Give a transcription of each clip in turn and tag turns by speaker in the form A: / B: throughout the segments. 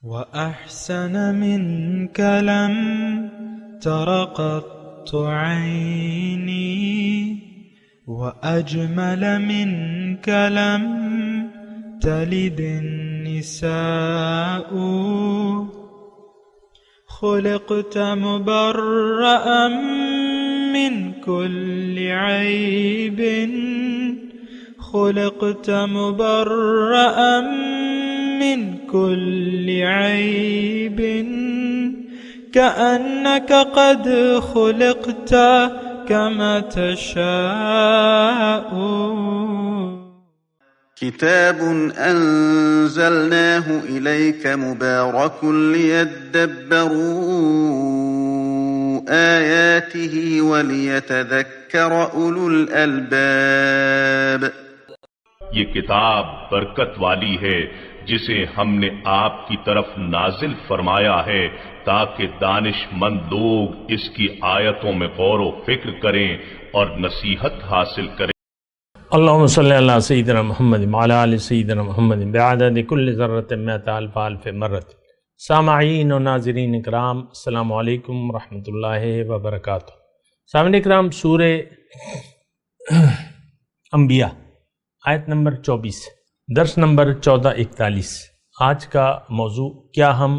A: وأحسن منك لم تر قط عيني وأجمل منك لم تلد النساء خلقت مبرأ من كل عيب خلقت مبرأ من كل عيب كأنك قد خلقت كما تشاء.
B: كتاب أنزلناه إليك مبارك ليدبروا آياته وليتذكر أولو الألباب.
C: یہ کتاب برکت والی ہے جسے ہم نے آپ کی طرف نازل فرمایا ہے تاکہ دانش مند لوگ اس کی آیتوں میں غور و فکر کریں اور نصیحت حاصل کریں.
D: اللہم صلی اللہ سیدنا محمد وعلی آل سیدنا محمد بعدد کل ذرۃ مئۃ الف الف مرۃ. سامعین و ناظرین اکرام، السلام علیکم ورحمۃ اللہ وبرکاتہ. سامعین اکرام، سورہ انبیاء آیت نمبر 24، درس نمبر 1441. آج کا موضوع، کیا ہم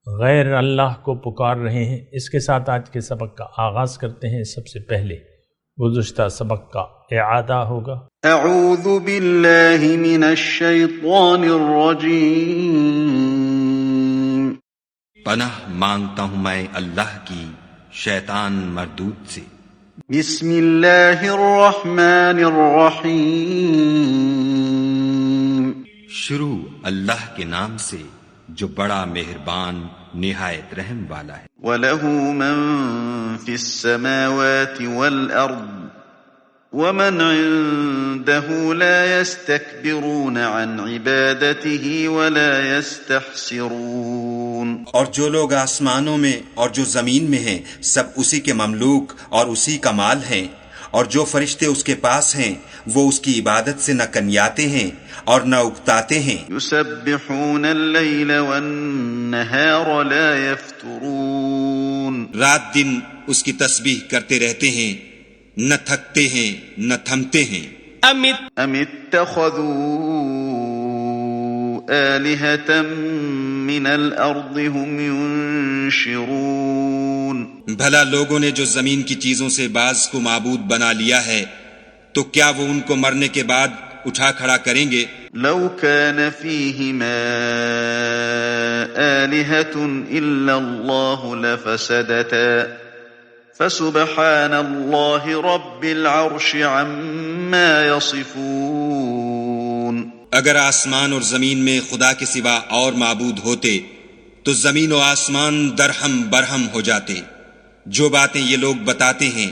D: غیر اللہ کو پکار رہے ہیں؟ اس کے ساتھ آج کے سبق کا آغاز کرتے ہیں. سب سے پہلے گزشتہ سبق کا اعادہ ہوگا.
B: اعوذ باللہ من الشیطان الرجیم.
E: پناہ مانگتا ہوں میں اللہ کی شیطان مردود سے.
B: بسم اللہ الرحمن الرحیم.
E: شروع اللہ کے نام سے جو بڑا مہربان نہایت رحم والا ہے.
B: وَلَهُ مَن فِي السَّمَاوَاتِ وَالْأَرْضِ وَمَنْ عِندَهُ لَا يَسْتَكْبِرُونَ عَنْ عِبَادَتِهِ وَلَا يَسْتَحْسِرُونَ.
E: اور جو لوگ آسمانوں میں اور جو زمین میں ہیں سب اسی کے مملوک اور اسی کا مال ہیں، اور جو فرشتے اس کے پاس ہیں وہ اس کی عبادت سے نہ کنیاتے ہیں اور نہ اکتاتے ہیں.
B: يُسَبِّحُونَ اللَّيْلَ وَالنَّهَارَ لَا يَفْتُرُونَ.
E: رات دن اس کی تسبیح کرتے رہتے ہیں، نہ تھکتے ہیں نہ تھمتے ہیں.
B: أَمِ اتَّخَذُوا آلِهَةً مِّنَ الْأَرْضِ هُمْ يُنشِرُونَ.
E: بھلا لوگوں نے جو زمین کی چیزوں سے بعض کو معبود بنا لیا ہے تو کیا وہ ان کو مرنے کے بعد اٹھا کھڑا کریں گے؟
B: لو كان فيهما آلهة إلا الله لفسدتا فسبحان الله رب العرش عما يصفون.
E: اگر آسمان اور زمین میں خدا کے سوا اور معبود ہوتے تو زمین و آسمان درہم برہم ہو جاتے. جو باتیں یہ لوگ بتاتے ہیں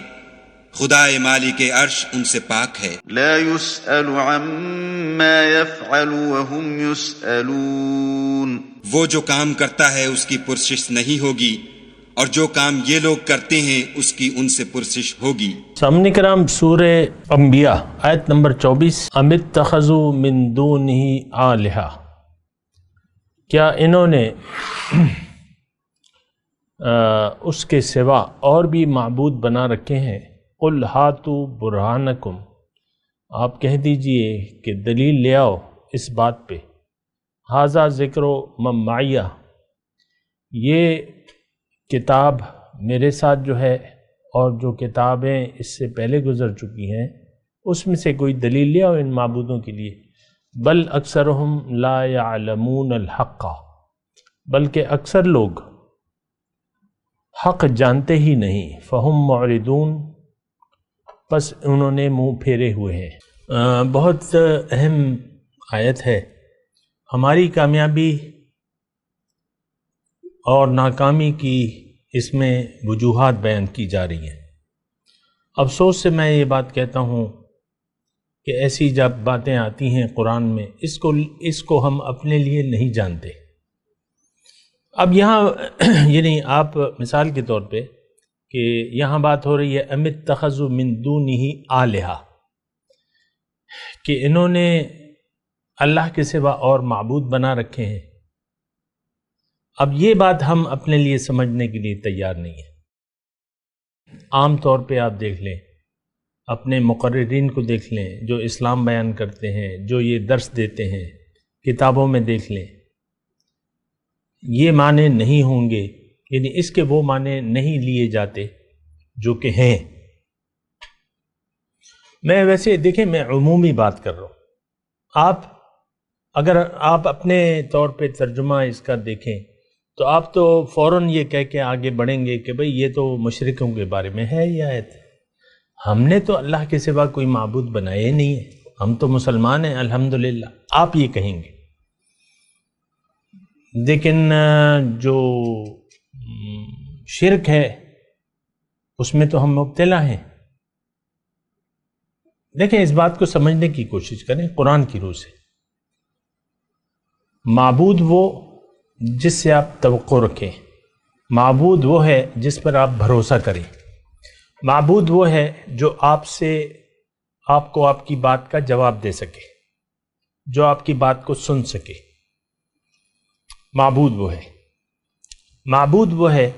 E: خدا مالک عرش ان سے پاک ہے.
B: لا يسأل عما يفعل وهم يسألون.
E: وہ جو کام کرتا ہے اس کی پرسش نہیں ہوگی، اور جو کام یہ لوگ کرتے ہیں اس کی ان سے پرسش ہوگی.
D: سامعین کرام، سورہ انبیاء آیت نمبر 24. ام اتخذوا من دونہ آلہہ، کیا انہوں نے اس کے سوا اور بھی معبود بنا رکھے ہیں؟ قل ہاتوا برہانکم، آپ کہہ دیجئے کہ دلیل لے آؤ اس بات پہ. ھذا ذکر من معیہ، یہ کتاب میرے ساتھ جو ہے اور جو کتابیں اس سے پہلے گزر چکی ہیں اس میں سے کوئی دلیل لے آؤ ان معبودوں کے لیے. بل اکثرہم لا یعلمون الحق، بلکہ اکثر لوگ حق جانتے ہی نہیں. فہم معرضون، پس انہوں نے منہ پھیرے ہوئے ہیں. بہت اہم آیت ہے. ہماری کامیابی اور ناکامی کی اس میں وجوہات بیان کی جا رہی ہیں. افسوس سے میں یہ بات کہتا ہوں کہ ایسی جب باتیں آتی ہیں قرآن میں اس کو ہم اپنے لیے نہیں جانتے. اب یہاں یعنی آپ مثال کے طور پہ کہ یہاں بات ہو رہی ہے ام اتخذوا من دونہ آلہہ، کہ انہوں نے اللہ کے سوا اور معبود بنا رکھے ہیں. اب یہ بات ہم اپنے لیے سمجھنے کے لیے تیار نہیں ہیں۔ عام طور پہ آپ دیکھ لیں، اپنے مقررین کو دیکھ لیں جو اسلام بیان کرتے ہیں، جو یہ درس دیتے ہیں، کتابوں میں دیکھ لیں، یہ معنی نہیں ہوں گے، یعنی اس کے وہ معنی نہیں لیے جاتے جو کہ ہیں۔ میں ویسے دیکھیں، میں عمومی بات کر رہا ہوں۔ اگر آپ اپنے طور پہ ترجمہ اس کا دیکھیں تو آپ تو فوراً یہ کہہ کے آگے بڑھیں گے کہ بھئی یہ تو مشرکوں کے بارے میں ہے یہ آیت۔ ہم نے تو اللہ کے سوا کوئی معبود بنائے نہیں ہے، ہم تو مسلمان ہیں الحمدللہ، آپ یہ کہیں گے۔ لیکن جو شرک ہے اس میں تو ہم مبتلا ہیں۔ دیکھیں، اس بات کو سمجھنے کی کوشش کریں قرآن کی روح سے۔ معبود وہ جس سے آپ توقع رکھیں، معبود وہ ہے جس پر آپ بھروسہ کریں، معبود وہ ہے جو آپ کو آپ کی بات کا جواب دے سکے، جو آپ کی بات کو سن سکے۔ معبود وہ ہے، معبود وہ ہے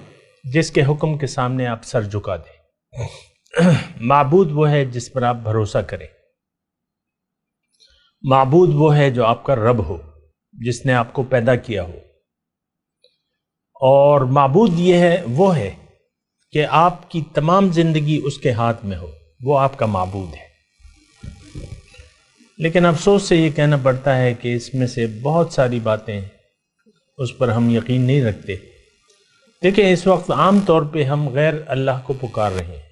D: جس کے حکم کے سامنے آپ سر جھکا دیں، معبود وہ ہے جس پر آپ بھروسہ کریں، معبود وہ ہے جو آپ کا رب ہو، جس نے آپ کو پیدا کیا ہو، اور معبود وہ ہے کہ آپ کی تمام زندگی اس کے ہاتھ میں ہو، وہ آپ کا معبود ہے۔ لیکن افسوس سے یہ کہنا پڑتا ہے کہ اس میں سے بہت ساری باتیں اس پر ہم یقین نہیں رکھتے۔ دیکھیں، اس وقت عام طور پہ ہم غیر اللہ کو پکار رہے ہیں،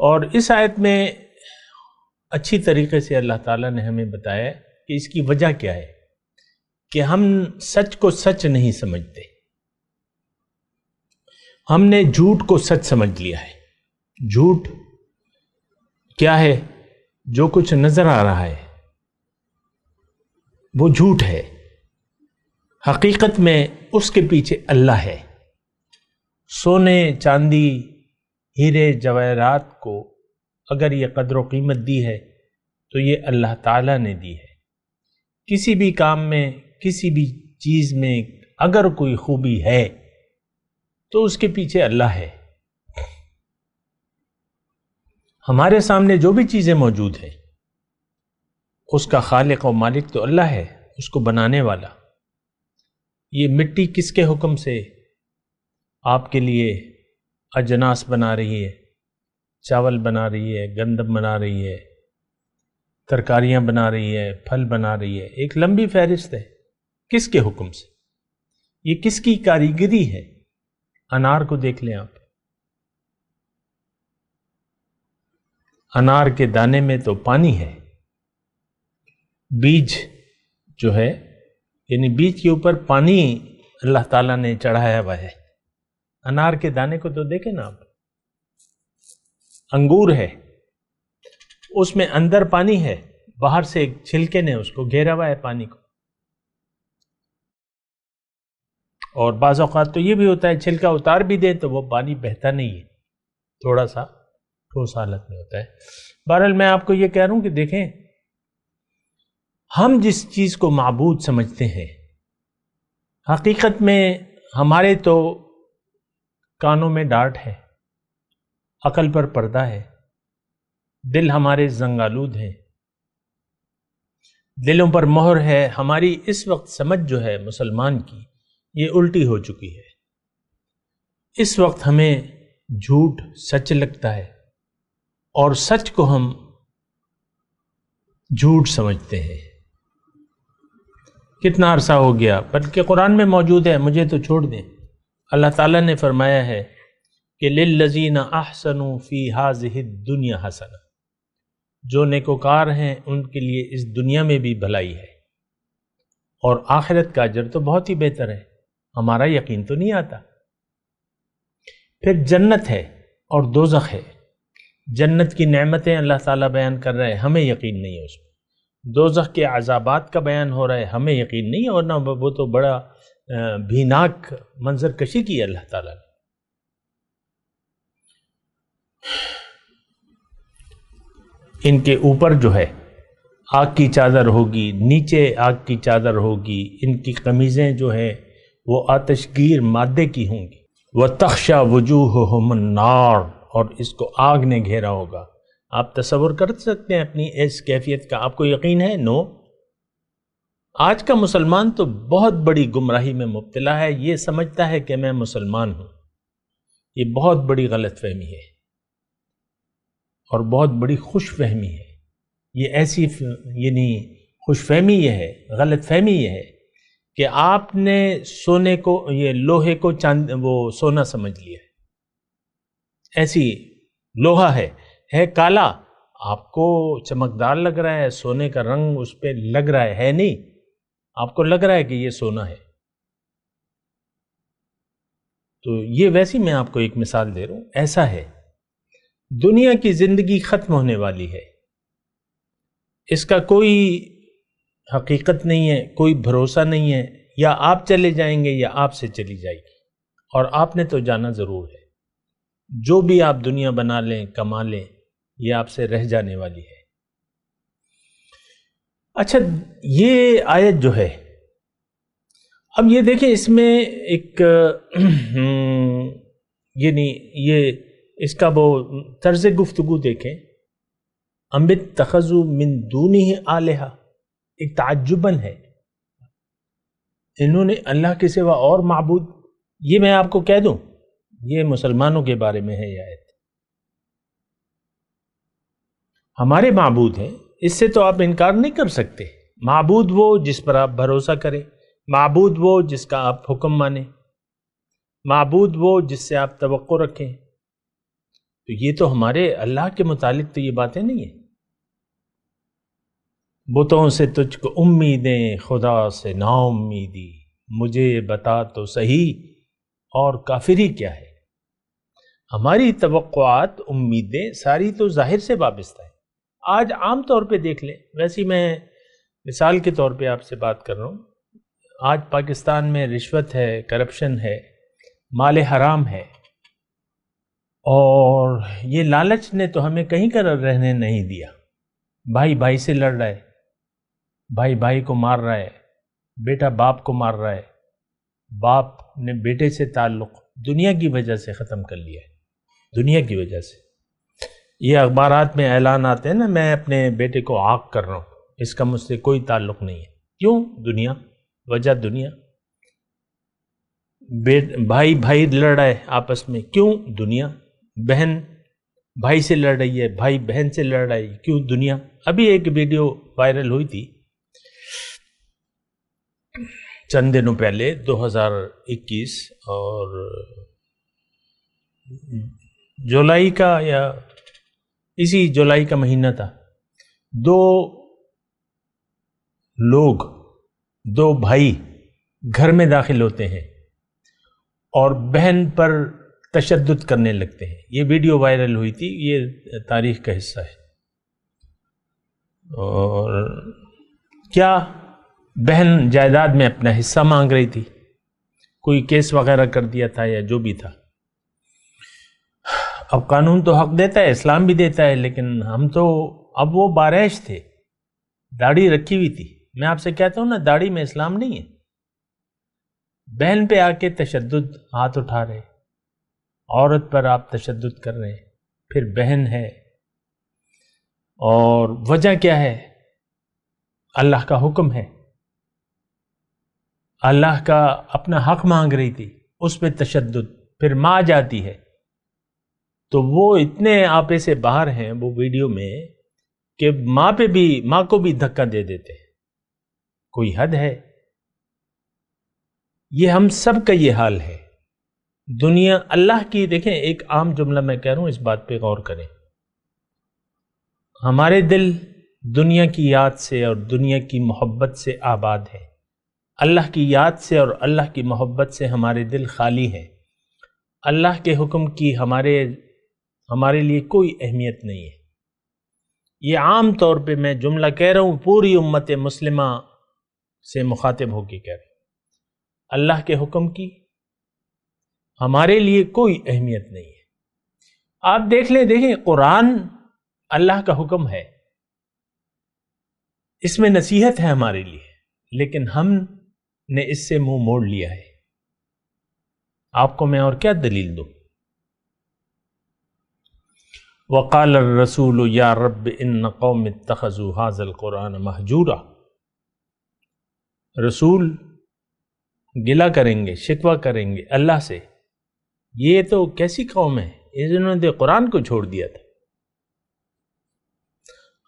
D: اور اس آیت میں اچھی طریقے سے اللہ تعالیٰ نے ہمیں بتایا کہ اس کی وجہ کیا ہے، کہ ہم سچ کو سچ نہیں سمجھتے، ہم نے جھوٹ کو سچ سمجھ لیا ہے۔ جھوٹ کیا ہے؟ جو کچھ نظر آ رہا ہے وہ جھوٹ ہے، حقیقت میں اس کے پیچھے اللہ ہے۔ سونے، چاندی، ہیرے، جواہرات کو اگر یہ قدر و قیمت دی ہے تو یہ اللہ تعالیٰ نے دی ہے۔ کسی بھی کام میں، کسی بھی چیز میں اگر کوئی خوبی ہے تو اس کے پیچھے اللہ ہے۔ ہمارے سامنے جو بھی چیزیں موجود ہیں اس کا خالق و مالک تو اللہ ہے، اس کو بنانے والا۔ یہ مٹی کس کے حکم سے آپ کے لیے اجناس بنا رہی ہے، چاول بنا رہی ہے، گندم بنا رہی ہے، ترکاریاں بنا رہی ہے، پھل بنا رہی ہے، ایک لمبی فہرست ہے۔ کس کے حکم سے؟ یہ کس کی کاریگری ہے؟ انار کو دیکھ لیں آپ، انار کے دانے میں تو پانی ہے، بیج جو ہے، یعنی بیج کے اوپر پانی اللہ تعالیٰ نے چڑھایا ہوا ہے۔ انار کے دانے کو تو دیکھیں نا آپ، انگور ہے، اس میں اندر پانی ہے، باہر سے ایک چھلکے نے اس کو گھیرا ہوا ہے پانی کو۔ اور بعض اوقات تو یہ بھی ہوتا ہے چھلکا اتار بھی دیں تو وہ پانی بہتا نہیں ہے، تھوڑا سا ٹھوس حالت میں ہوتا ہے۔ بہرحال میں آپ کو یہ کہہ رہا ہوں کہ دیکھیں، ہم جس چیز کو معبود سمجھتے ہیں حقیقت میں ہمارے تو کانوں میں ڈانٹ ہے، عقل پر پردہ ہے، دل ہمارے زنگالود ہیں، دلوں پر مہر ہے۔ ہماری اس وقت سمجھ جو ہے مسلمان کی یہ الٹی ہو چکی ہے۔ اس وقت ہمیں جھوٹ سچ لگتا ہے اور سچ کو ہم جھوٹ سمجھتے ہیں۔ کتنا عرصہ ہو گیا، بلکہ قرآن میں موجود ہے، مجھے تو چھوڑ دیں۔ اللہ تعالیٰ نے فرمایا ہے کہ للذین احسنوا فی ہذہ الدنیا حسنہ، جو نیکوکار ہیں ان کے لیے اس دنیا میں بھی بھلائی ہے اور آخرت کا اجر تو بہت ہی بہتر ہے۔ ہمارا یقین تو نہیں آتا۔ پھر جنت ہے اور دوزخ ہے۔ جنت کی نعمتیں اللہ تعالیٰ بیان کر رہے ہیں، ہمیں یقین نہیں ہے اس میں۔ دوزخ کے عذابات کا بیان ہو رہا ہے، ہمیں یقین نہیں ہے، اور نہ وہ تو بڑا بھیناک منظر کشی کی ہے اللہ تعالیٰ نے۔ ان کے اوپر جو ہے آگ کی چادر ہوگی، نیچے آگ کی چادر ہوگی، ان کی قمیضیں جو ہیں وہ آتش گیر مادے کی ہوں گی۔ وَتَخْشَى وُجُوهُهُمُ النَّارُ، اور اس کو آگ نے گھیرا ہوگا۔ آپ تصور کر سکتے ہیں اپنی اس کیفیت کا؟ آپ کو یقین ہے؟ نو۔ آج کا مسلمان تو بہت بڑی گمراہی میں مبتلا ہے، یہ سمجھتا ہے کہ میں مسلمان ہوں۔ یہ بہت بڑی غلط فہمی ہے اور بہت بڑی خوش فہمی ہے۔ یہ ایسی یعنی خوش فہمی یہ ہے، غلط فہمی یہ ہے کہ آپ نے سونے کو، یہ لوہے کو وہ سونا سمجھ لیا ہے۔ ایسی لوہا ہے کالا، آپ کو چمکدار لگ رہا ہے، سونے کا رنگ اس پہ لگ رہا ہے نہیں، آپ کو لگ رہا ہے کہ یہ سونا ہے۔ تو یہ ویسی میں آپ کو ایک مثال دے رہا ہوں، ایسا ہے۔ دنیا کی زندگی ختم ہونے والی ہے، اس کا کوئی حقیقت نہیں ہے، کوئی بھروسہ نہیں ہے، یا آپ چلے جائیں گے یا آپ سے چلی جائے گی، اور آپ نے تو جانا ضرور ہے۔ جو بھی آپ دنیا بنا لیں، کما لیں، یہ آپ سے رہ جانے والی ہے۔ اچھا، یہ آیت جو ہے، اب یہ دیکھیں اس میں ایک یعنی یہ اس کا وہ طرز گفتگو دیکھیں، ام اتخذوا من دونہ آلہہ، ایک تعجباً ہے، انہوں نے اللہ کے سوا اور معبود۔ یہ میں آپ کو کہہ دوں، یہ مسلمانوں کے بارے میں ہے یہ آیت۔ ہمارے معبود ہیں، اس سے تو آپ انکار نہیں کر سکتے۔ معبود وہ جس پر آپ بھروسہ کریں، معبود وہ جس کا آپ حکم مانیں، معبود وہ جس سے آپ توقع رکھیں۔ تو یہ تو ہمارے اللہ کے متعلق تو یہ باتیں نہیں ہیں۔ بتوں سے تجھ کو امیدیں، خدا سے نا امیدی، مجھے بتا تو صحیح اور کافری کیا ہے۔ ہماری توقعات، امیدیں ساری تو ظاہر سے وابستہ ہیں۔ آج عام طور پہ دیکھ لیں، ویسے میں مثال کے طور پہ آپ سے بات کر رہا ہوں، آج پاکستان میں رشوت ہے، کرپشن ہے، مال حرام ہے، اور یہ لالچ نے تو ہمیں کہیں کا رہنے نہیں دیا۔ بھائی بھائی سے لڑ رہا ہے، بھائی بھائی کو مار رہا ہے، بیٹا باپ کو مار رہا ہے، باپ نے بیٹے سے تعلق دنیا کی وجہ سے ختم کر لیا ہے، دنیا کی وجہ سے۔ یہ اخبارات میں اعلان آتے ہیں نا، میں اپنے بیٹے کو عاق کر رہا ہوں، اس کا مجھ سے کوئی تعلق نہیں ہے۔ کیوں؟ دنیا، وجہ دنیا۔ بھائی بھائی لڑ رہا ہے آپس میں، کیوں؟ دنیا۔ بہن بھائی سے لڑ رہی ہے، بھائی بہن سے لڑ رہا ہے، کیوں؟ دنیا۔ ابھی ایک ویڈیو وائرل ہوئی تھی چند دنوں پہلے، 2021 اور جولائی کا یا اسی جولائی کا مہینہ تھا، دو لوگ، دو بھائی گھر میں داخل ہوتے ہیں اور بہن پر تشدد کرنے لگتے ہیں۔ یہ ویڈیو وائرل ہوئی تھی، یہ تاریخ کا حصہ ہے۔ اور کیا بہن جائیداد میں اپنا حصہ مانگ رہی تھی، کوئی کیس وغیرہ کر دیا تھا یا جو بھی تھا۔ اب قانون تو حق دیتا ہے، اسلام بھی دیتا ہے، لیکن ہم تو، اب وہ بارش تھے، داڑھی رکھی ہوئی تھی۔ میں آپ سے کہتا ہوں نا، داڑھی میں اسلام نہیں ہے۔ بہن پہ آ کے تشدد، ہاتھ اٹھا رہے، عورت پر آپ تشدد کر رہے ہیں، پھر بہن ہے، اور وجہ کیا ہے؟ اللہ کا حکم ہے، اللہ کا اپنا حق مانگ رہی تھی، اس پہ تشدد، پھر ماں جاتی ہے۔ تو وہ اتنے آپے سے باہر ہیں وہ ویڈیو میں کہ ماں کو بھی دھکا دے دیتے ہیں۔ کوئی حد ہے؟ یہ ہم سب کا یہ حال ہے۔ دنیا اللہ کی، دیکھیں ایک عام جملہ میں کہہ رہا ہوں، اس بات پہ غور کریں۔ ہمارے دل دنیا کی یاد سے اور دنیا کی محبت سے آباد ہے۔ اللہ کی یاد سے اور اللہ کی محبت سے ہمارے دل خالی ہیں۔ اللہ کے حکم کی ہمارے لیے کوئی اہمیت نہیں ہے۔ یہ عام طور پہ میں جملہ کہہ رہا ہوں، پوری امت مسلمہ سے مخاطب ہو کے کہہ رہا ہوں۔ اللہ کے حکم کی ہمارے لیے کوئی اہمیت نہیں ہے۔ آپ دیکھیں قرآن اللہ کا حکم ہے، اس میں نصیحت ہے ہمارے لیے، لیکن ہم نے اس سے منہ موڑ لیا ہے۔ آپ کو میں اور کیا دلیل دوں؟ وقال الرسول یا رب ان قوم اتخذوا هذا القرآن مہجورا، رسول گلہ کریں گے، شکوہ کریں گے اللہ سے، یہ تو کیسی قوم ہے انہوں نے قرآن کو چھوڑ دیا تھا۔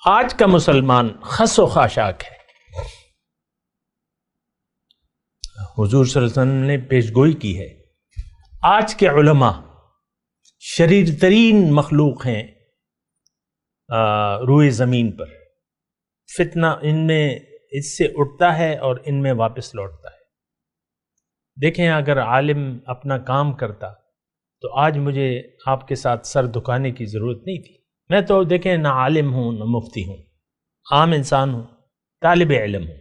D: آج کا مسلمان خس و خاشاک ہے۔ حضور صلی اللہ علیہ وسلم نے پیشگوئی کی ہے، آج کے علماء شریر ترین مخلوق ہیں روئے زمین پر، فتنہ ان میں اس سے اٹھتا ہے اور ان میں واپس لوٹتا ہے۔ دیکھیں اگر عالم اپنا کام کرتا تو آج مجھے آپ کے ساتھ سر دکھانے کی ضرورت نہیں تھی۔ میں تو دیکھیں نہ عالم ہوں نہ مفتی ہوں، عام انسان ہوں، طالب علم ہوں۔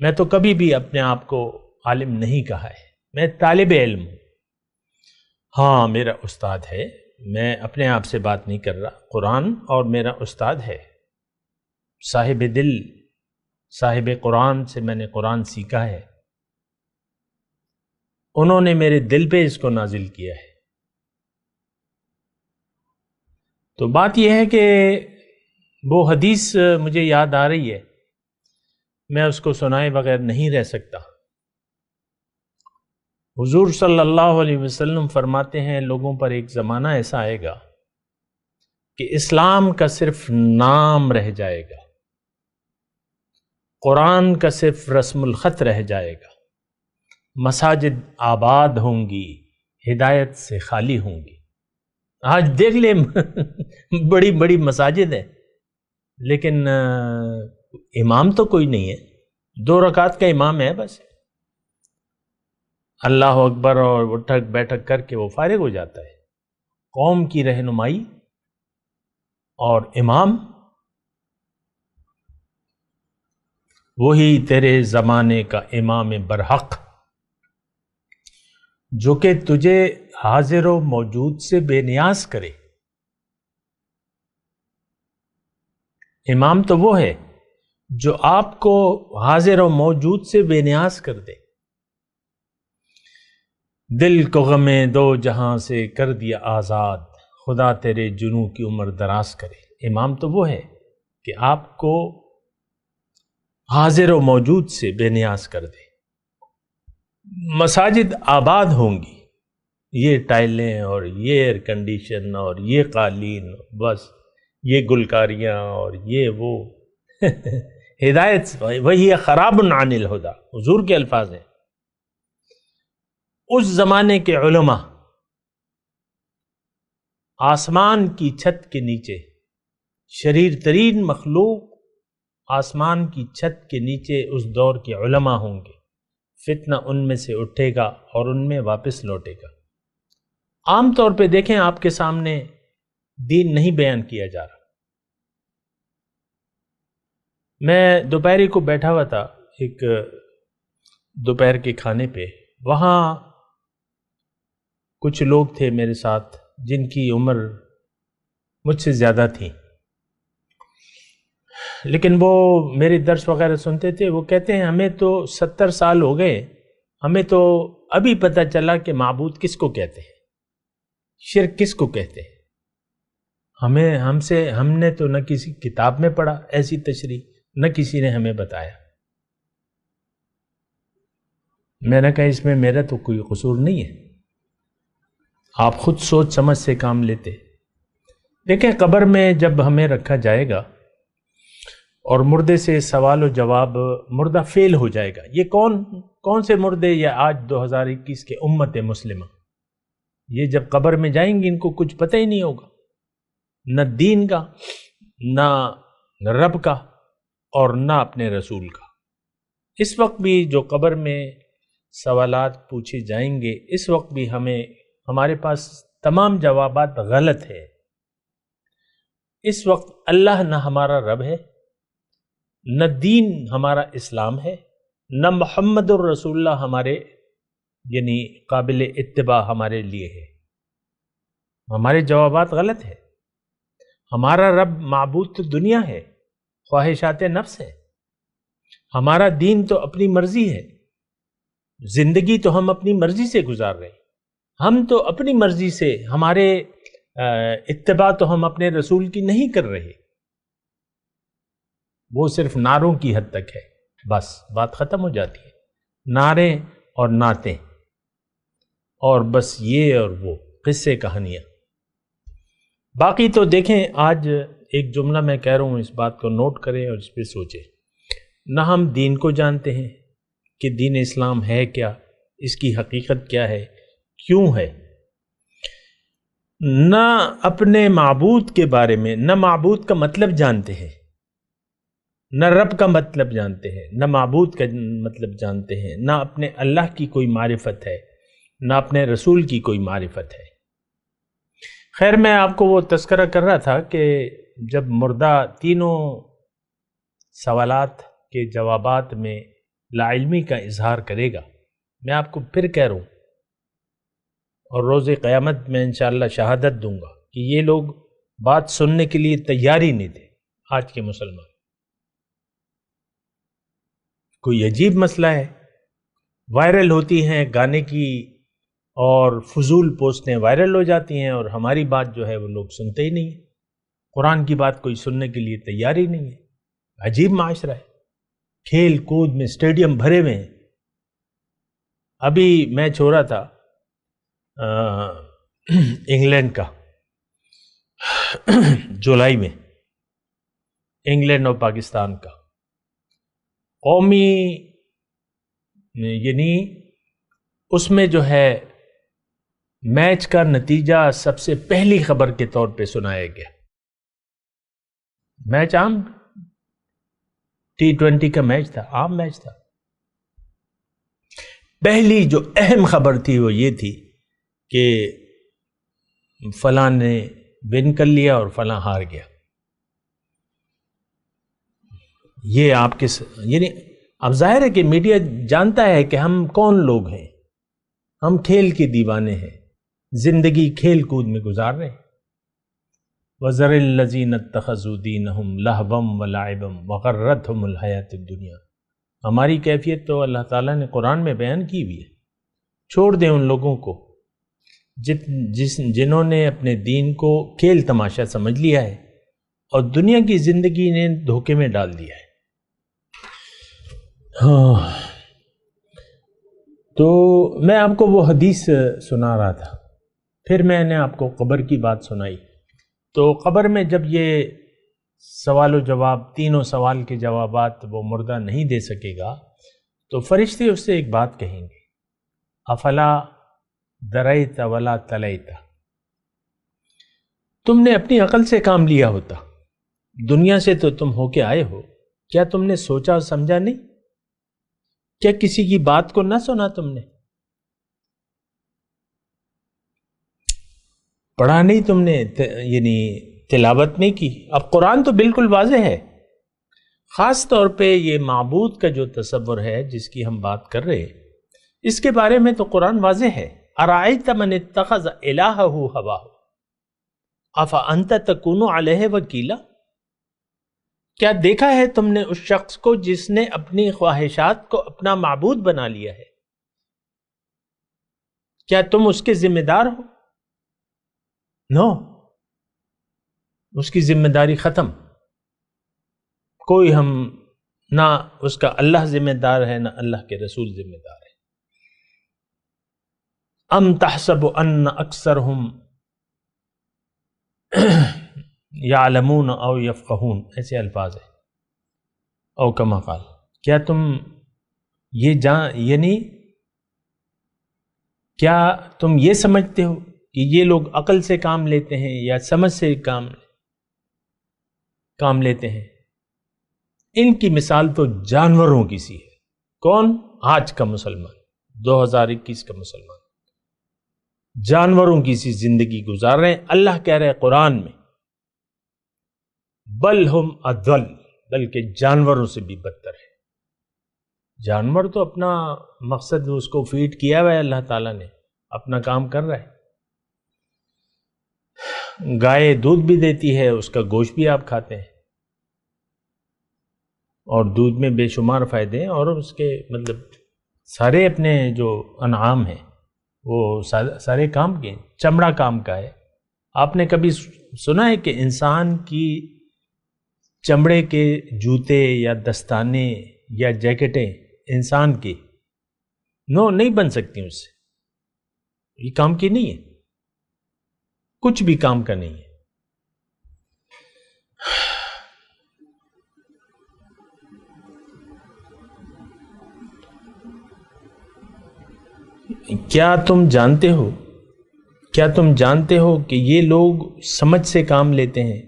D: میں تو کبھی بھی اپنے آپ کو عالم نہیں کہا ہے، میں طالب علم ہوں۔ ہاں میرا استاد ہے، میں اپنے آپ سے بات نہیں کر رہا، قرآن اور میرا استاد ہے، صاحب دل صاحب قرآن سے میں نے قرآن سیکھا ہے، انہوں نے میرے دل پہ اس کو نازل کیا ہے۔ تو بات یہ ہے کہ وہ حدیث مجھے یاد آ رہی ہے، میں اس کو سنائے بغیر نہیں رہ سکتا۔ حضور صلی اللہ علیہ وسلم فرماتے ہیں لوگوں پر ایک زمانہ ایسا آئے گا کہ اسلام کا صرف نام رہ جائے گا، قرآن کا صرف رسم الخط رہ جائے گا، مساجد آباد ہوں گی، ہدایت سے خالی ہوں گی۔ آج دیکھ لیں بڑی بڑی مساجد ہیں لیکن امام تو کوئی نہیں ہے، 2 رکعت کا امام ہے بس، اللہ اکبر اور اٹھک بیٹھک کر کے وہ فارغ ہو جاتا ہے۔ قوم کی رہنمائی اور امام وہی تیرے زمانے کا امام برحق جو کہ تجھے حاضر و موجود سے بے نیاز کرے۔ امام تو وہ ہے جو آپ کو حاضر و موجود سے بے نیاز کر دے۔ دل کو غم دو جہاں سے کر دیا آزاد، خدا تیرے جنوں کی عمر دراز کرے۔ امام تو وہ ہے کہ آپ کو حاضر و موجود سے بے نیاز کر دے۔ مساجد آباد ہوں گی، یہ ٹائلیں اور یہ ایئر کنڈیشن اور یہ قالین، بس یہ گلکاریاں اور یہ وہ ہدایت وہی خراب عن الہدی، حضور کے الفاظ ہیں۔ اس زمانے کے علماء آسمان کی چھت کے نیچے، شریر ترین مخلوق آسمان کی چھت کے نیچے اس دور کے علماء ہوں گے، فتنہ ان میں سے اٹھے گا اور ان میں واپس لوٹے گا۔ عام طور پہ دیکھیں آپ کے سامنے دین نہیں بیان کیا جا رہا۔ میں دوپہری کو بیٹھا ہوا تھا ایک دوپہر کے کھانے پہ، وہاں کچھ لوگ تھے میرے ساتھ جن کی عمر مجھ سے زیادہ تھی، لیکن وہ میرے درس وغیرہ سنتے تھے۔ وہ کہتے ہیں ہمیں تو 70 سال ہو گئے، ہمیں تو ابھی پتہ چلا کہ معبود کس کو کہتے ہیں، شرک کس کو کہتے ہیں۔ ہم نے تو نہ کسی کتاب میں پڑھا ایسی تشریح، نہ کسی نے ہمیں بتایا۔ میں نے کہا اس میں میرا تو کوئی قصور نہیں ہے، آپ خود سوچ سمجھ سے کام لیتے۔ دیکھیں قبر میں جب ہمیں رکھا جائے گا اور مردے سے سوال و جواب، مردہ فیل ہو جائے گا۔ یہ کون سے مردے؟ یا آج 2021 کے امت مسلمہ، یہ جب قبر میں جائیں گے ان کو کچھ پتہ ہی نہیں ہوگا، نہ دین کا، نہ رب کا، اور نہ اپنے رسول کا۔ اس وقت بھی جو قبر میں سوالات پوچھے جائیں گے، اس وقت بھی ہمارے پاس تمام جوابات غلط ہے۔ اس وقت اللہ نہ ہمارا رب ہے، نہ دین ہمارا اسلام ہے، نہ محمد الرسول اللہ ہمارے یعنی قابل اتباع ہمارے لیے ہے۔ ہمارے جوابات غلط ہے۔ ہمارا رب معبود تو دنیا ہے، خواہشات نفس ہیں. ہمارا دین تو اپنی مرضی ہے، زندگی تو ہم اپنی مرضی سے گزار رہے ہیں. ہم تو اپنی مرضی سے، ہمارے اتباع تو ہم اپنے رسول کی نہیں کر رہے، وہ صرف نعروں کی حد تک ہے. بس بات ختم ہو جاتی ہے، نعرے اور نعتیں اور بس یہ اور وہ قصے کہانیاں. باقی تو دیکھیں، آج ایک جملہ میں کہہ رہا ہوں، اس بات کو نوٹ کریں اور اس پہ سوچیں. نہ ہم دین کو جانتے ہیں کہ دین اسلام ہے کیا، اس کی حقیقت کیا ہے، کیوں ہے. نہ اپنے معبود کے بارے میں، نہ معبود کا مطلب جانتے ہیں، نہ رب کا مطلب جانتے ہیں، نہ معبود کا مطلب جانتے ہیں، نہ اپنے اللہ کی کوئی معرفت ہے، نہ اپنے رسول کی کوئی معرفت ہے. خیر، میں آپ کو وہ تذکرہ کر رہا تھا کہ جب مردہ تینوں سوالات کے جوابات میں لا علمی کا اظہار کرے گا، میں آپ کو پھر کہہ رہا ہوں اور روز قیامت میں انشاءاللہ شہادت دوں گا کہ یہ لوگ بات سننے کے لیے تیار ہی نہیں تھے. آج کے مسلمان کوئی عجیب مسئلہ ہے، وائرل ہوتی ہیں گانے کی اور فضول پوسٹیں وائرل ہو جاتی ہیں، اور ہماری بات جو ہے وہ لوگ سنتے ہی نہیں ہیں. قرآن کی بات کوئی سننے کے لیے تیار ہی نہیں ہے. عجیب معاشرہ ہے. کھیل کود میں اسٹیڈیم بھرے ہوئے ہیں. ابھی میچ ہو رہا تھا انگلینڈ کا، جولائی میں، انگلینڈ اور پاکستان کا قومی، یعنی اس میں جو ہے میچ کا نتیجہ سب سے پہلی خبر کے طور پہ سنایا گیا. میچ عام T20 کا میچ تھا، عام میچ تھا. پہلی جو اہم خبر تھی وہ یہ تھی کہ فلاں نے ون کر لیا اور فلاں ہار گیا. یہ آپ کے یعنی اب ظاہر ہے کہ میڈیا جانتا ہے کہ ہم کون لوگ ہیں. ہم کھیل کے دیوانے ہیں، زندگی کھیل کود میں گزار رہے ہیں. وَذَرِ الَّذِينَ اتَّخَذُوا دِينَهُمْ لَهْوًا وَلَعِبًا وَغَرَّتْهُمُ الْحَيَاةُ الدُّنْيَا. ہماری کیفیت تو اللہ تعالیٰ نے قرآن میں بیان کی ہوئی ہے. چھوڑ دیں ان لوگوں کو جنہوں نے اپنے دین کو کھیل تماشا سمجھ لیا ہے اور دنیا کی زندگی نے دھوکے میں ڈال دیا ہے. تو میں آپ کو وہ حدیث سنا رہا تھا، پھر میں نے آپ کو قبر کی بات سنائی. تو قبر میں جب یہ سوال و جواب، تینوں سوال کے جوابات وہ مردہ نہیں دے سکے گا، تو فرشتے اس سے ایک بات کہیں گے، افلا دریت ولا تلیت. تم نے اپنی عقل سے کام لیا ہوتا، دنیا سے تو تم ہو کے آئے ہو، کیا تم نے سوچا اور سمجھا نہیں؟ کیا کسی کی بات کو نہ سنا تم نے؟ پڑھا نہیں تم نے، یعنی تلاوت نہیں کی؟ اب قرآن تو بالکل واضح ہے. خاص طور پہ یہ معبود کا جو تصور ہے جس کی ہم بات کر رہے ہیں، اس کے بارے میں تو قرآن واضح ہے. ارائیت من اتخذ الہہ ہواہ افانت تکون علیہ وکیلا. کیا دیکھا ہے تم نے اس شخص کو جس نے اپنی خواہشات کو اپنا معبود بنا لیا ہے؟ کیا تم اس کے ذمہ دار ہو؟ نو، اس کی ذمہ داری ختم. کوئی ہم نہ اس کا اللہ ذمہ دار ہے، نہ اللہ کے رسول ذمہ دار ہے. ام تحسب ان اکثرهم یعلمون او یفقہون، ایسے الفاظ ہیں. او کما قال، کیا تم یہ یعنی کیا تم یہ سمجھتے ہو کہ یہ لوگ عقل سے کام لیتے ہیں یا سمجھ سے کام لیتے ہیں؟ ان کی مثال تو جانوروں کی سی ہے. کون؟ آج کا مسلمان، 2021 کا مسلمان جانوروں کی سی زندگی گزار رہے ہیں. اللہ کہہ رہے قرآن میں، بل ہم اضل، بلکہ جانوروں سے بھی بدتر ہے. جانور تو اپنا مقصد اس کو فیڈ کیا ہوا ہے، اللہ تعالیٰ نے اپنا کام کر رہا ہے. گائے دودھ بھی دیتی ہے، اس کا گوشت بھی آپ کھاتے ہیں. اور دودھ میں بے شمار فائدے ہیں، اور اس کے مطلب سارے اپنے جو انعام ہیں وہ سارے کام کے ہیں، چمڑا کام کا ہے۔ آپ نے کبھی سنا ہے کہ انسان کی چمڑے کے جوتے یا دستانے یا جیکٹیں انسان کی نہیں بن سکتی اس سے؟ یہ کام کی نہیں ہے، کچھ بھی کام کا نہیں ہے۔ کیا تم جانتے ہو کہ یہ لوگ سمجھ سے کام لیتے ہیں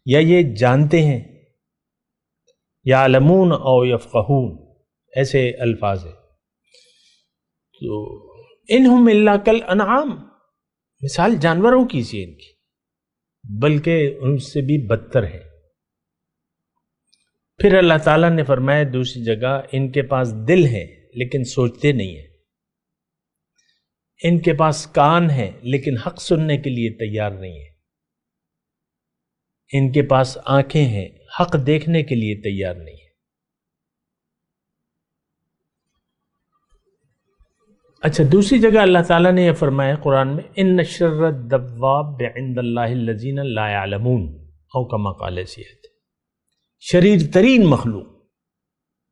D: یا یہ جانتے ہیں؟ یعلمون او یفقہون ایسے الفاظ ہیں۔ تو انہم الا کالانعام، مثال جانوروں کی سی ان کی، بلکہ ان سے بھی بدتر ہے۔ پھر اللہ تعالیٰ نے فرمایا دوسری جگہ، ان کے پاس دل ہے لیکن سوچتے نہیں ہیں، ان کے پاس کان ہے لیکن حق سننے کے لیے تیار نہیں ہے، ان کے پاس آنکھیں ہیں حق دیکھنے کے لیے تیار نہیں ہے۔ اچھا، دوسری جگہ اللہ تعالیٰ نے یہ فرمایا قرآن میں، ان شر الدواب عند اللہ الذین لا يعلمون او کما قال سید، شریر ترین مخلوق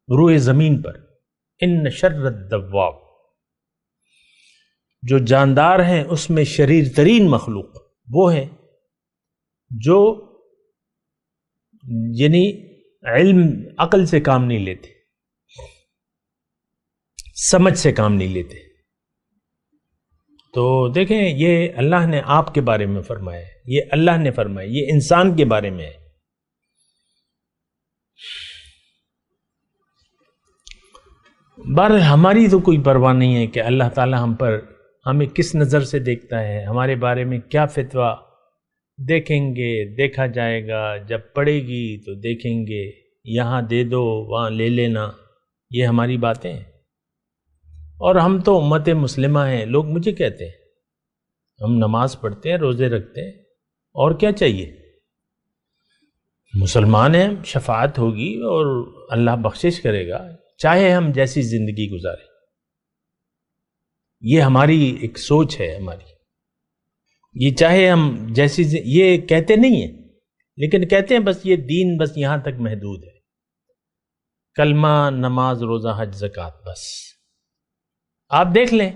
D: روئے زمین پر، ان شر الدواب، جو جاندار ہیں اس میں شریر ترین مخلوق وہ ہے جو یعنی علم عقل سے کام نہیں لیتے، سمجھ سے کام نہیں لیتے۔ تو دیکھیں یہ اللہ نے آپ کے بارے میں فرمایا ہے، یہ اللہ نے فرمایا، یہ انسان کے بارے میں ہے۔ بہرحال ہماری تو کوئی پرواہ نہیں ہے کہ اللہ تعالیٰ ہمیں کس نظر سے دیکھتا ہے، ہمارے بارے میں کیا فتویٰ دیکھیں گے، دیکھا جائے گا، جب پڑے گی تو دیکھیں گے، یہاں دے دو وہاں لے لینا، یہ ہماری باتیں ہیں۔ اور ہم تو امت مسلمہ ہیں، لوگ مجھے کہتے ہیں ہم نماز پڑھتے ہیں، روزے رکھتے ہیں، اور کیا چاہیے؟ مسلمان ہیں، شفاعت ہوگی اور اللہ بخشش کرے گا، چاہے ہم جیسی زندگی گزاریں۔ یہ ہماری ایک سوچ ہے ہماری، یہ چاہے ہم جیسی یہ کہتے نہیں ہیں لیکن کہتے ہیں بس یہ دین بس یہاں تک محدود ہے، کلمہ، نماز، روزہ، حج، زکوٰۃ، بس۔ آپ دیکھ لیں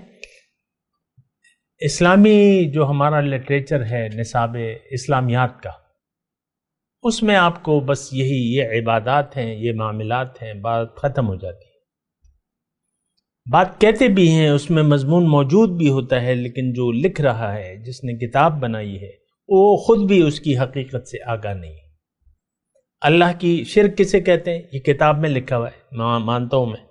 D: اسلامی جو ہمارا لٹریچر ہے، نصاب اسلامیات کا، اس میں آپ کو بس یہ عبادات ہیں، یہ معاملات ہیں، بات ختم ہو جاتی ہے۔ بات کہتے بھی ہیں، اس میں مضمون موجود بھی ہوتا ہے، لیکن جو لکھ رہا ہے، جس نے کتاب بنائی ہے، وہ خود بھی اس کی حقیقت سے آگاہ نہیں ہے۔ اللہ کی شرک کسے کہتے ہیں؟ یہ کتاب میں لکھا ہوا ہے، مانتا ہوں میں۔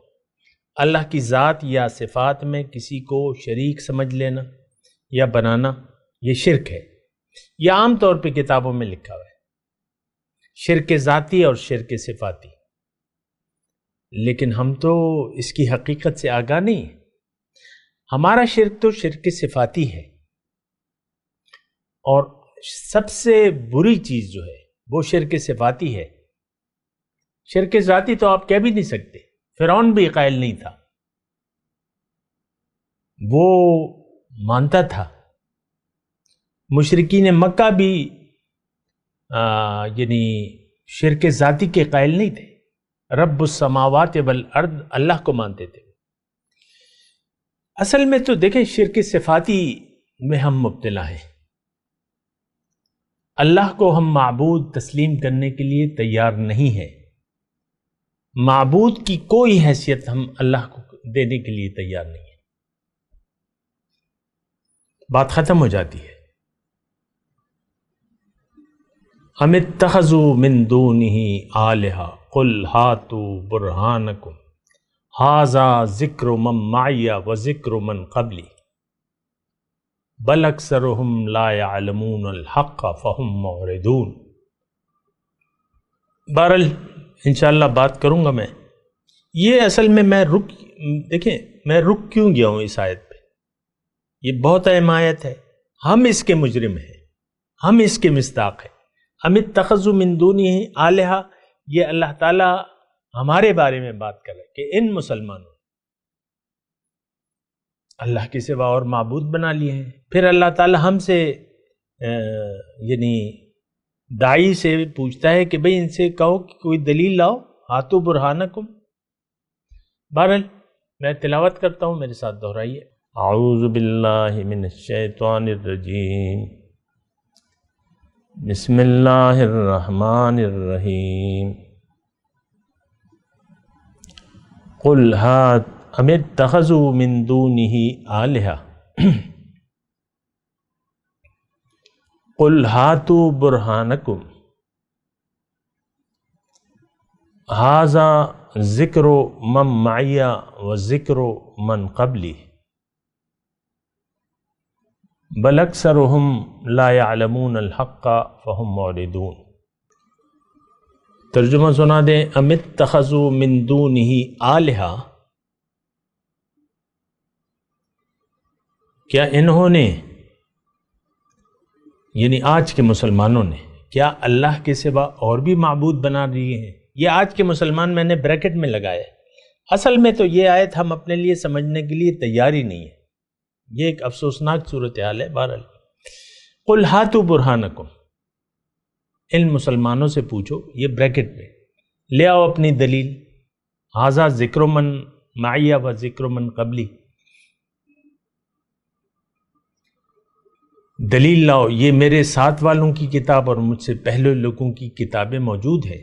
D: اللہ کی ذات یا صفات میں کسی کو شریک سمجھ لینا یا بنانا، یہ شرک ہے۔ یہ عام طور پہ کتابوں میں لکھا ہوا ہے، شرک ذاتی اور شرک صفاتی، لیکن ہم تو اس کی حقیقت سے آگاہ نہیں ہیں۔ ہمارا شرک تو شرک صفاتی ہے، اور سب سے بری چیز جو ہے وہ شرک صفاتی ہے۔ شرک ذاتی تو آپ کہہ بھی نہیں سکتے، فرعون بھی قائل نہیں تھا، وہ مانتا تھا۔ مشرکین مکہ بھی یعنی شرک ذاتی کے قائل نہیں تھے، رب السماوات والارض اللہ کو مانتے تھے۔ اصل میں تو دیکھیں شرک صفاتی میں ہم مبتلا ہیں، اللہ کو ہم معبود تسلیم کرنے کے لیے تیار نہیں ہیں، معبود کی کوئی حیثیت ہم اللہ کو دینے کے لیے تیار نہیں ہیں، بات ختم ہو جاتی ہے۔ ام اتخذوا من دونہ آلہہ قل ہاتوا برہانکم ھذا ذکر من معی و ذکر من قبلی بل اکثرہم لا یعلمون الحق فہم معرضون۔ بہرحال انشاءاللہ بات کروں گا میں۔ یہ اصل میں دیکھیں میں رک کیوں گیا ہوں اس آیت پہ، یہ بہت اہم آیت ہے، ہم اس کے مجرم ہیں، ہم اس کے مصداق ہیں۔ ام اتخذوا من دونہ آلہہ، یہ اللہ تعالیٰ ہمارے بارے میں بات کر رہا ہے کہ ان مسلمانوں اللہ کے سوا اور معبود بنا لیے ہیں. پھر اللہ تعالی ہم سے یعنی داعی سے پوچھتا ہے کہ بھئی ان سے کہو کہ کوئی دلیل لاؤ، ہاتو برہانکم. بہرحال میں تلاوت کرتا ہوں، میرے ساتھ دہرائیے. اعوذ باللہ من الشیطان الرجیم، بسم اللہ الرحمن الرحیم. قل ہات ام اتخذوا من دونہ آلہہ قل ہاتوا برہانکم ھذا ذکر من معی و ذکر من قبلی بل اکثرہم لا یعلمون الحق فہم معرضون. ترجمہ سنا دیں. ام اتخذوا من دونہ آلہہ، کیا انہوں نے یعنی آج کے مسلمانوں نے کیا اللہ کے سوا اور بھی معبود بنا لیے ہیں؟ یہ آج کے مسلمان میں نے بریکٹ میں لگایا. اصل میں تو یہ آیت ہم اپنے لیے سمجھنے کے لیے تیار ہی نہیں ہے. یہ ایک افسوسناک صورتحال ہے. بہرحال قل ہاتوا برہانکم، ان مسلمانوں سے پوچھو، یہ بریکٹ میں لے آؤ اپنی دلیل. ھذا ذکر من معی و ذکر من قبلی، دلیل لاؤ، یہ میرے ساتھ والوں کی کتاب اور مجھ سے پہلے لوگوں کی کتابیں موجود ہیں.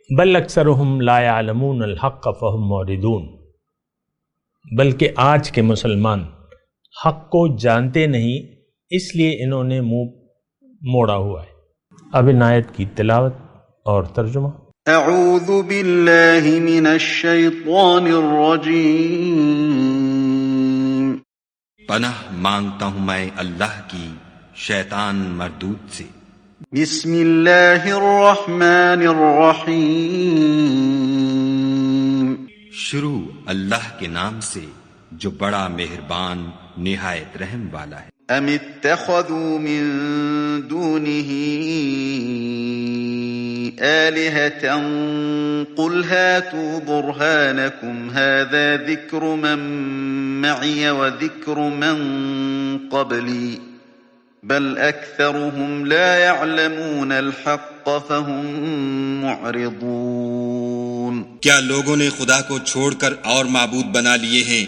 D: بل اکثرہم لا یعلمون الحق فہم معرضون، بلکہ آج کے مسلمان حق کو جانتے نہیں، اس لیے انہوں نے منہ موڑا ہوا ہے. اب ان آیت کی تلاوت اور ترجمہ.
B: اعوذ باللہ من الشیطان الرجیم.
E: پناہ مانگتا ہوں میں اللہ کی شیطان مردود سے.
B: بسم اللہ الرحمن الرحیم.
E: شروع اللہ کے نام سے جو بڑا مہربان نہایت رحم والا ہے.
B: ام اتخذوا من دونه آلهة قل هاتوا برهانكم هذا ذكر من معي وذكر من قبلي بل أكثرهم لا يعلمون الحق فهم معرضون.
E: کیا لوگوں نے خدا کو چھوڑ کر اور معبود بنا لیے ہیں؟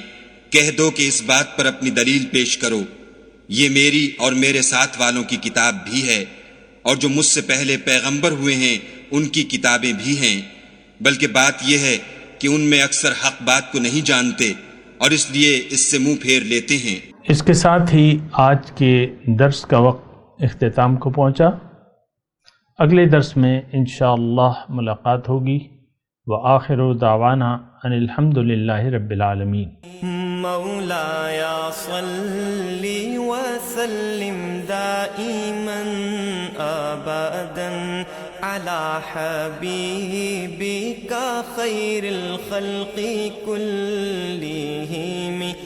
E: کہہ دو کہ اس بات پر اپنی دلیل پیش کرو، یہ میری اور میرے ساتھ والوں کی کتاب بھی ہے، اور جو مجھ سے پہلے پیغمبر ہوئے ہیں ان کی کتابیں بھی ہیں، بلکہ بات یہ ہے کہ ان میں اکثر حق بات کو نہیں جانتے اور اس لیے اس سے منہ پھیر لیتے ہیں.
D: اس کے ساتھ ہی آج کے درس کا وقت اختتام کو پہنچا. اگلے درس میں انشاءاللہ ملاقات ہوگی. وآخر دعوانا ان الحمد للہ رب العالمین.
F: مولاي صل وسلم دائما ابدا على حبيبك خير الخلق كلهم.